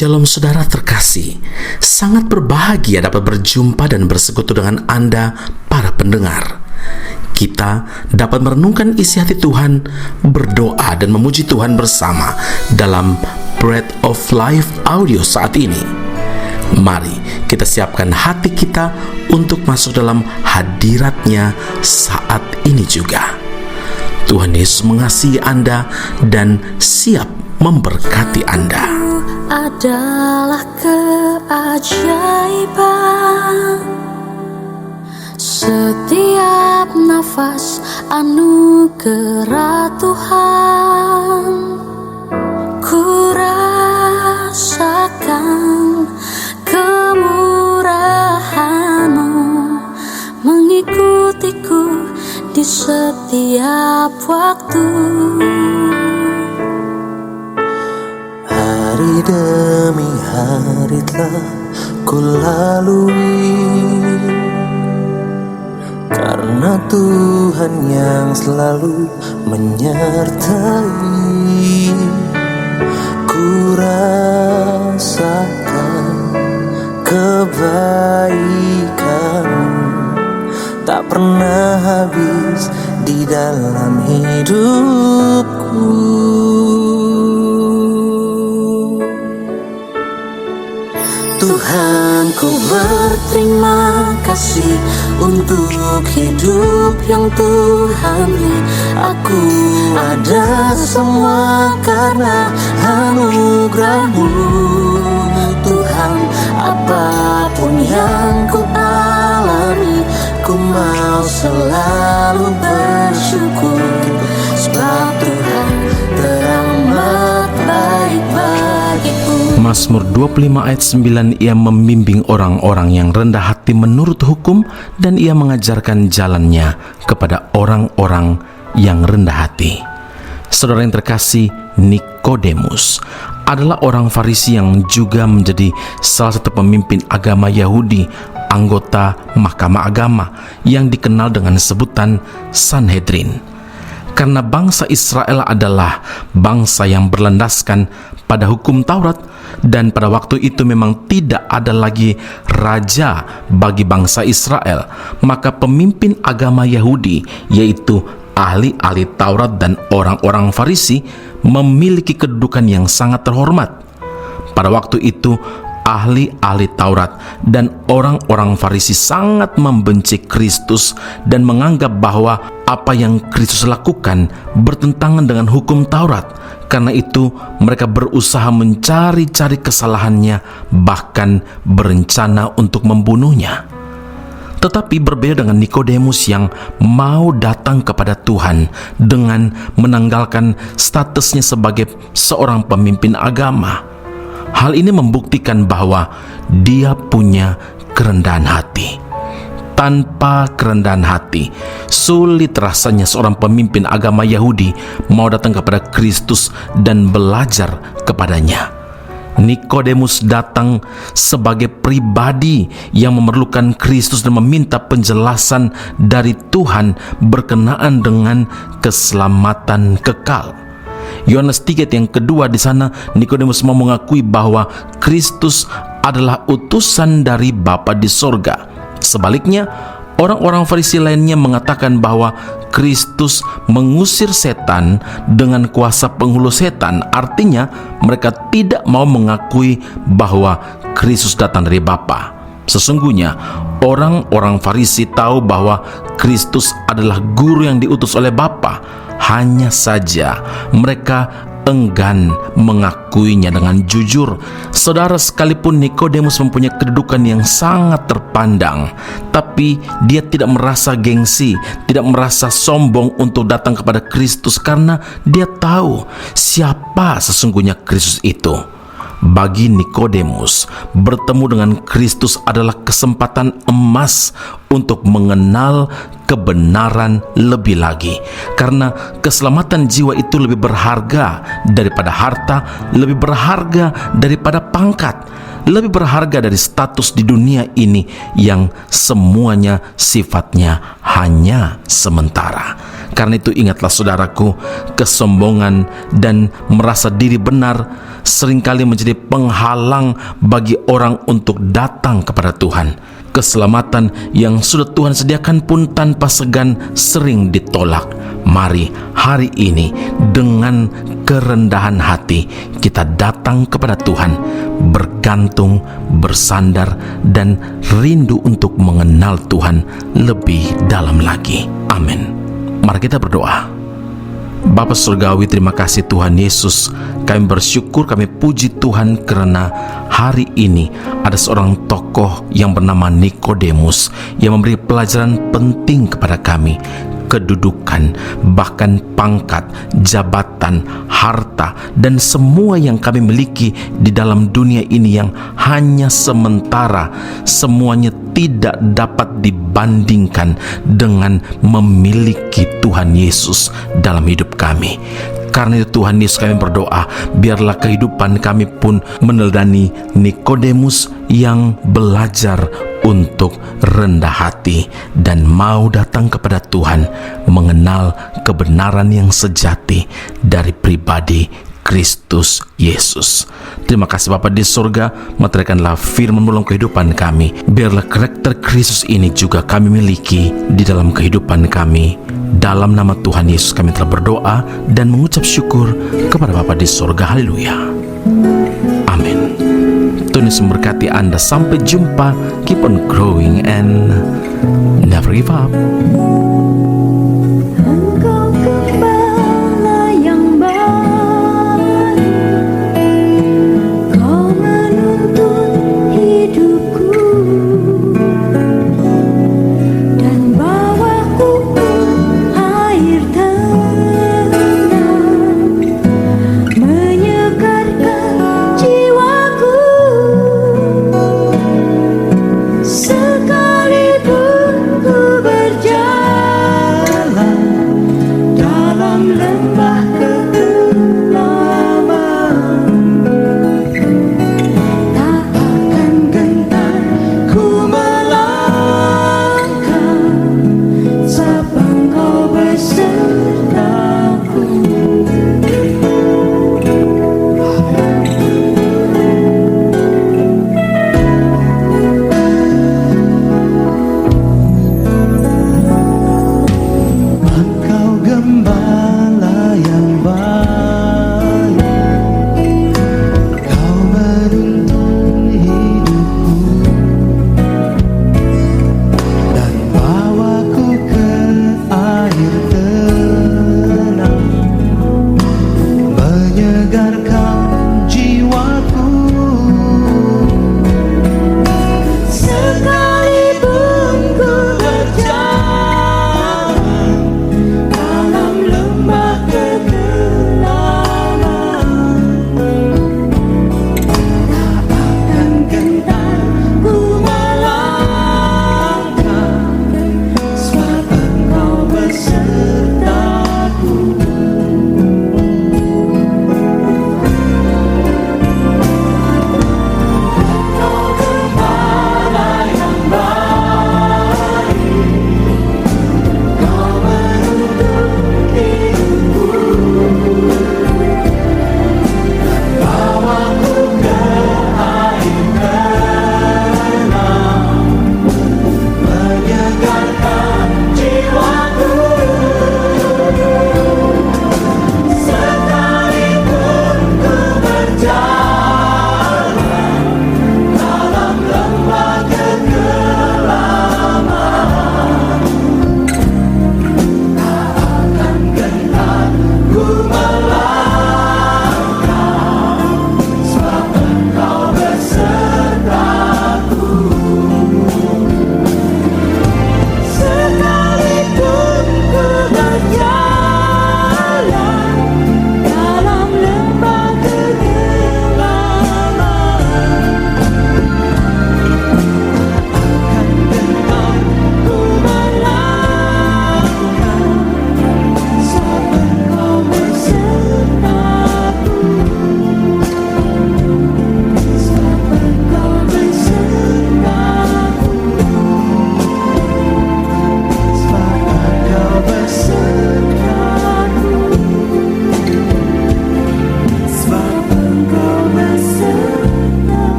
Shalom saudara terkasih, sangat berbahagia dapat berjumpa dan bersekutu dengan Anda para pendengar. Kita dapat merenungkan isi hati Tuhan, berdoa dan memuji Tuhan bersama dalam Bread of Life audio saat ini. Mari kita siapkan hati kita untuk masuk dalam hadirat-Nya saat ini juga. Tuhan Yesus mengasihi Anda dan siap memberkati Anda. Adalah keajaiban, setiap nafas anugerah Tuhan. Ku rasakan kemurahan-Mu mengikutiku di setiap waktu. Hari demi hari telah ku lalui, karena Tuhan yang selalu menyertai. Ku rasakan kebaikan-Mu tak pernah habis di dalam hidupku. Tuhan, ku berterima kasih untuk hidup yang Tuhan beri. Aku ada semua karena anugerah-Mu. Tuhan, apapun yang ku alami, ku mau selalu bersyukur, sebab Tuhan teramat baik bagiku. Mazmur 25 ayat 9, ia membimbing orang-orang yang rendah hati menurut hukum, dan ia mengajarkan jalannya kepada orang-orang yang rendah hati. Saudara yang terkasih, Nikodemus adalah orang Farisi yang juga menjadi salah satu pemimpin agama Yahudi, anggota Mahkamah Agama yang dikenal dengan sebutan Sanhedrin. Karena bangsa Israel adalah bangsa yang berlandaskan pada hukum Taurat, dan pada waktu itu memang tidak ada lagi raja bagi bangsa Israel, maka pemimpin agama Yahudi, yaitu ahli-ahli Taurat dan orang-orang Farisi, memiliki kedudukan yang sangat terhormat. Pada waktu itu ahli-ahli Taurat dan orang-orang Farisi sangat membenci Kristus dan menganggap bahwa apa yang Kristus lakukan bertentangan dengan hukum Taurat. Karena itu mereka berusaha mencari-cari kesalahannya, bahkan berencana untuk membunuhnya. Tetapi berbeda dengan Nikodemus yang mau datang kepada Tuhan dengan menanggalkan statusnya sebagai seorang pemimpin agama. Hal ini membuktikan bahwa dia punya kerendahan hati. Tanpa kerendahan hati, sulit rasanya seorang pemimpin agama Yahudi mau datang kepada Kristus dan belajar kepadanya. Nikodemus datang sebagai pribadi yang memerlukan Kristus dan meminta penjelasan dari Tuhan berkenaan dengan keselamatan kekal. Yohanes 3 yang kedua, di sana Nikodemus mau mengakui bahwa Kristus adalah utusan dari Bapa di sorga. Sebaliknya, orang-orang Farisi lainnya mengatakan bahwa Kristus mengusir setan dengan kuasa penghulu setan. Artinya, mereka tidak mau mengakui bahwa Kristus datang dari Bapa. Sesungguhnya, orang-orang Farisi tahu bahwa Kristus adalah guru yang diutus oleh Bapa. Hanya saja mereka enggan mengakuinya dengan jujur. Saudara, sekalipun Nikodemus mempunyai kedudukan yang sangat terpandang, tapi dia tidak merasa gengsi, tidak merasa sombong untuk datang kepada Kristus karena dia tahu siapa sesungguhnya Kristus itu. Bagi Nikodemus, bertemu dengan Kristus adalah kesempatan emas untuk mengenal kebenaran lebih lagi. Karena keselamatan jiwa itu lebih berharga daripada harta, lebih berharga daripada pangkat, lebih berharga dari status di dunia ini yang semuanya sifatnya hanya sementara. Karena itu ingatlah saudaraku, kesombongan dan merasa diri benar seringkali menjadi penghalang bagi orang untuk datang kepada Tuhan. Keselamatan yang sudah Tuhan sediakan pun tanpa segan sering ditolak. Mari hari ini dengan kerendahan hati kita datang kepada Tuhan, bergantung, bersandar, dan rindu untuk mengenal Tuhan lebih dalam lagi. Amin. Mari kita berdoa. Bapa Surgawi, terima kasih Tuhan Yesus. Kami bersyukur, kami puji Tuhan karena hari ini ada seorang tokoh yang bernama Nikodemus yang memberi pelajaran penting kepada kami. Kedudukan, bahkan pangkat, jabatan, harta, dan semua yang kami miliki di dalam dunia ini yang hanya sementara, semuanya tidak dapat dibandingkan dengan memiliki Tuhan Yesus dalam hidup kami. Karena itu Tuhan Yesus, kami berdoa, biarlah kehidupan kami pun meneladani Nikodemus yang belajar untuk rendah hati dan mau datang kepada Tuhan, mengenal kebenaran yang sejati dari pribadi Kristus Yesus. Terima kasih Bapa di surga, meteraikanlah firman dalam kehidupan kami. Biarlah karakter Kristus ini juga kami miliki di dalam kehidupan kami. Dalam nama Tuhan Yesus kami telah berdoa dan mengucap syukur kepada Bapa di surga. Haleluya. Amin. Tuhan Yesus memberkati Anda. Sampai jumpa. Keep on growing and never give up. Engkau gembala yang baik, Kau menuntun hidupku dan bawaku ke air tenang, menyegarkan jiwaku. Sekalipun ku berjalan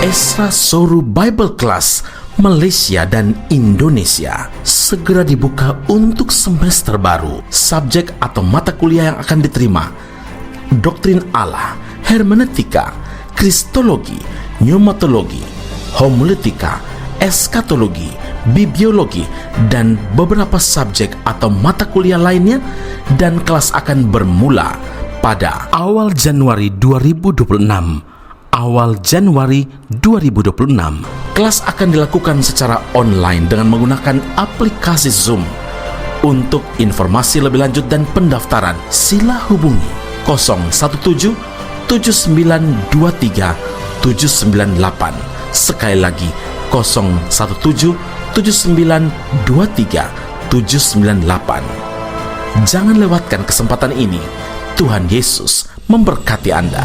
Esra Soru Bible Class Malaysia dan Indonesia segera dibuka untuk semester baru. Subjek atau mata kuliah yang akan diterima: Doktrin Allah, Hermeneutika, Kristologi, Pneumatologi, Homiletika, Eskatologi, Bibliologi, dan beberapa subjek atau mata kuliah lainnya, dan kelas akan bermula pada awal Januari 2026. Awal Januari 2026. Kelas akan dilakukan secara online dengan menggunakan aplikasi Zoom. Untuk informasi lebih lanjut dan pendaftaran, sila hubungi 017 7923 798. Sekali lagi 017 7923 798. Jangan lewatkan kesempatan ini. Tuhan Yesus memberkati Anda.